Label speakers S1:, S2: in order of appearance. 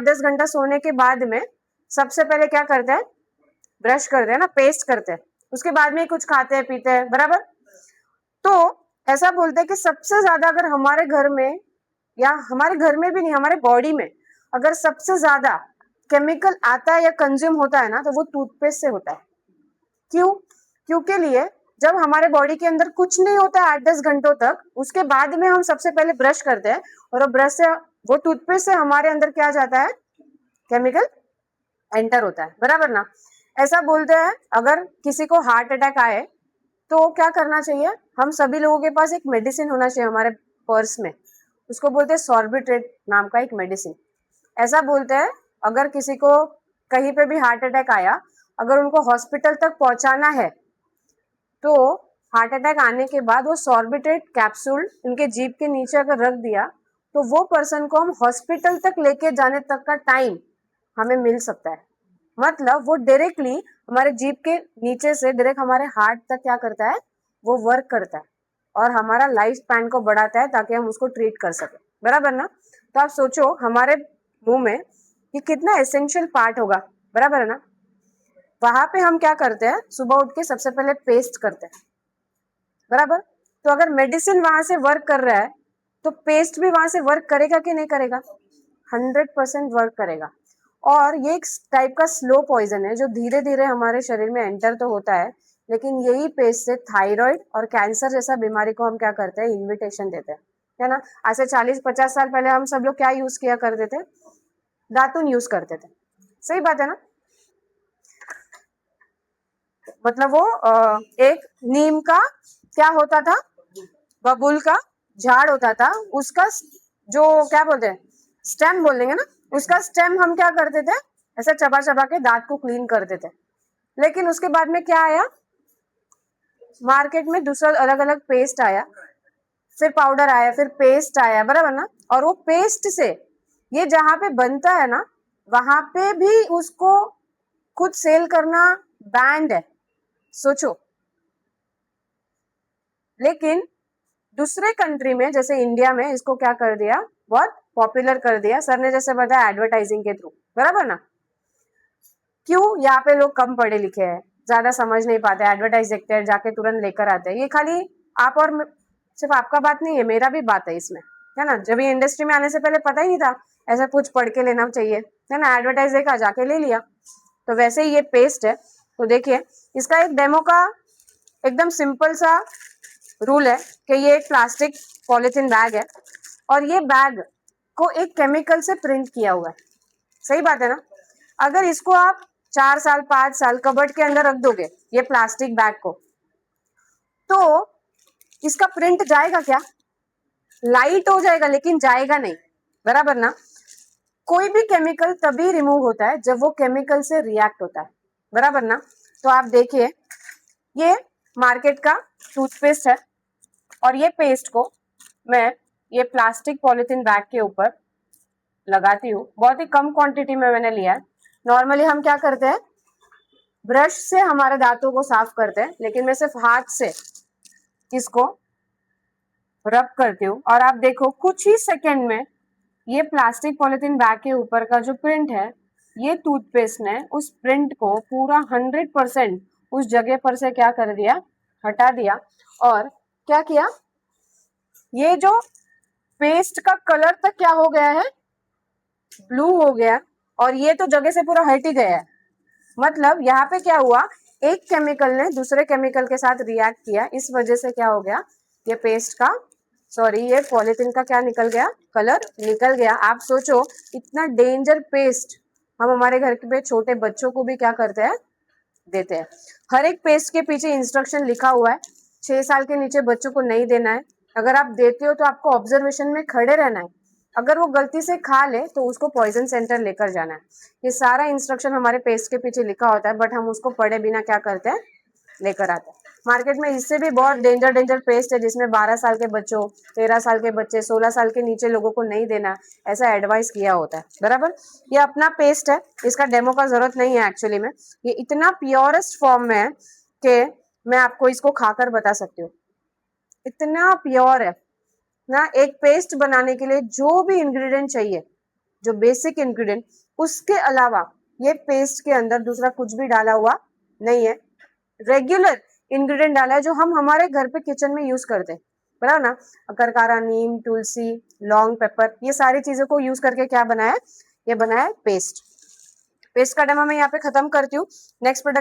S1: 10 घंटा सोने के बाद में सबसे पहले क्या करते हैं, ब्रश करते हैं ना, पेस्ट करते हैं, उसके बाद में कुछ खाते हैं पीते हैं, बराबर। तो ऐसा बोलते हैं कि सबसे ज्यादा अगर हमारे घर में, या हमारे घर में भी नहीं, हमारे बॉडी में अगर सबसे ज्यादा केमिकल आता है या कंज्यूम होता है ना, तो वो टूथपेस्ट से होता है। क्यों? क्योंकि लिए जब हमारे बॉडी के अंदर कुछ नहीं होता है 8-10 घंटों तक, उसके बाद में हम सबसे पहले ब्रश करते हैं, और वो ब्रश से, वो टूथपेस्ट से हमारे अंदर क्या जाता है, केमिकल एंटर होता है, बराबर ना। ऐसा बोलते हैं अगर किसी को हार्ट अटैक आए तो क्या करना चाहिए, हम सभी लोगों के पास एक मेडिसिन होना चाहिए हमारे पर्स में, उसको बोलते हैं सॉर्बिट्रेट नाम का एक मेडिसिन। ऐसा बोलते हैं अगर किसी को कहीं पे भी हार्ट अटैक आया, अगर उनको हॉस्पिटल तक पहुंचाना है, तो हार्ट अटैक आने के बाद वो सॉर्बिट्रेट कैप्सूल उनके जीभ के नीचे अगर रख दिया, तो वो पर्सन को हम हॉस्पिटल तक लेके जाने तक का टाइम हमें मिल सकता है। मतलब वो डायरेक्टली हमारे जीभ के नीचे से डायरेक्ट हमारे हार्ट तक क्या करता है, वो वर्क करता है, और हमारा लाइफ स्पैन को बढ़ाता है ताकि हम उसको ट्रीट कर सके, बराबर ना। तो आप सोचो हमारे मुंह में ये कितना एसेंशियल पार्ट होगा, बराबर है ना। वहां पे हम क्या करते हैं, सुबह उठ के सबसे पहले पेस्ट करते हैं, बराबर। तो अगर मेडिसिन वहां से वर्क कर रहा है, तो पेस्ट भी वहां से वर्क करेगा कि नहीं करेगा, 100% वर्क करेगा। और ये एक टाइप का स्लो पॉइजन है जो धीरे धीरे हमारे शरीर में एंटर तो होता है, लेकिन यही पेस्ट से थायराइड और कैंसर जैसा बीमारी को हम क्या करते हैं, इन्विटेशन देते हैं, है ना। आज से 40-50 साल पहले हम सब लोग क्या यूज किया करते थे, दातुन यूज करते थे, सही बात है ना। मतलब वो एक नीम का क्या होता था, बबूल का झाड़ होता था, उसका जो क्या बोलते हैं, स्टेम बोल देंगे ना, उसका स्टेम हम क्या करते थे, ऐसा चबा चबा के दांत को क्लीन करते थे। लेकिन उसके बाद में क्या आया, मार्केट में दूसरा अलग अलग पेस्ट आया, फिर पाउडर आया, फिर पेस्ट आया, बराबर ना। और वो पेस्ट से ये जहां पे बनता है ना, वहां पे भी उसको खुद सेल करना बैंड है, सोचो। लेकिन दूसरे कंट्री में जैसे इंडिया में इसको क्या कर दिया, बहुत पॉपुलर कर दिया, सर ने जैसे बताया एडवर्टाइजिंग के थ्रू, बराबर ना। क्यों? यहाँ पे लोग कम पढ़े लिखे हैं, ज्यादा समझ नहीं पाते, एडवर्टाइज देखते हैं जाके तुरंत लेकर आते हैं। ये खाली आप और सिर्फ आपका बात नहीं है, मेरा भी बात है इसमें, है ना। जब ये इंडस्ट्री में आने से पहले पता ही नहीं था ऐसा कुछ पढ़ के लेना चाहिए, है ना, एडवर्टाइज देखा जाके ले लिया। तो वैसे ही ये पेस्ट है, तो देखिए इसका एक डेमो का एकदम सिंपल सा रूल है कि ये एक प्लास्टिक पॉलिथीन बैग है, और ये बैग को एक केमिकल से प्रिंट किया हुआ है, सही बात है ना। अगर इसको आप 4 साल 5 साल कबर्ड के अंदर रख दोगे ये प्लास्टिक बैग को, तो इसका प्रिंट जाएगा क्या, लाइट हो जाएगा लेकिन जाएगा नहीं, बराबर ना। कोई भी केमिकल तभी रिमूव होता है जब वो केमिकल से रिएक्ट होता है, बराबर ना। तो आप देखिए ये मार्केट का टूथपेस्ट है, और ये पेस्ट को मैं ये प्लास्टिक पॉलिथीन बैग के ऊपर लगाती हूँ। बहुत ही कम क्वांटिटी में मैंने लिया है। नॉर्मली हम क्या करते हैं, ब्रश से हमारे दांतों को साफ करते हैं, लेकिन मैं सिर्फ हाथ से इसको रब करती हूँ, और आप देखो कुछ ही सेकेंड में ये प्लास्टिक पॉलिथीन बैग के ऊपर का जो प्रिंट है, ये टूथपेस्ट ने उस प्रिंट को पूरा 100% उस जगह पर से क्या कर दिया, हटा दिया। और क्या किया, ये जो पेस्ट का कलर तक क्या हो गया है, ब्लू हो गया, और ये तो जगह से पूरा हट ही गया है। मतलब यहाँ पे क्या हुआ, एक केमिकल ने दूसरे केमिकल के साथ रिएक्ट किया, इस वजह से क्या हो गया, ये पेस्ट का, सॉरी ये पॉलिथीन का क्या निकल गया, कलर निकल गया। आप सोचो इतना डेंजर पेस्ट हम हमारे घर पे छोटे बच्चों को भी क्या करते हैं, देते हैं। हर एक पेस्ट के पीछे इंस्ट्रक्शन लिखा हुआ है, 6 साल के नीचे बच्चों को नहीं देना है। अगर आप देते हो तो आपको ऑब्जर्वेशन में खड़े रहना है, अगर वो गलती से खा ले तो उसको पॉइजन सेंटर लेकर जाना है। ये सारा इंस्ट्रक्शन हमारे पेस्ट के पीछे लिखा होता है, बट हम उसको पढ़े बिना क्या करते हैं, लेकर आते हैं। मार्केट में इससे भी बहुत डेंजर पेस्ट है जिसमें 12 साल के बच्चों, 13 साल के बच्चे, 16 साल के नीचे लोगों को नहीं देना, ऐसा एडवाइस किया होता है, बराबर। ये अपना पेस्ट है, इसका डेमो का जरूरत नहीं है एक्चुअली में। ये इतना प्योरेस्ट फॉर्म में है कि मैं आपको इसको खाकर बता सकती हूँ, इतना प्योर है ना। एक पेस्ट बनाने के लिए जो भी इंग्रेडिएंट चाहिए जो बेसिक इंग्रेडिएंट, उसके अलावा ये पेस्ट के अंदर दूसरा कुछ भी डाला हुआ नहीं है, रेगुलर इंग्रेडिएंट डाला है जो हम हमारे घर पे किचन में यूज करते हैं, बराबर ना। करकारा, नीम, तुलसी, लौंग, पेपर, ये सारी चीजों को यूज करके क्या बनाया है, ये बनाया है पेस्ट। पेस्ट का डेमो मैं यहाँ पे खत्म करती हूँ। Next product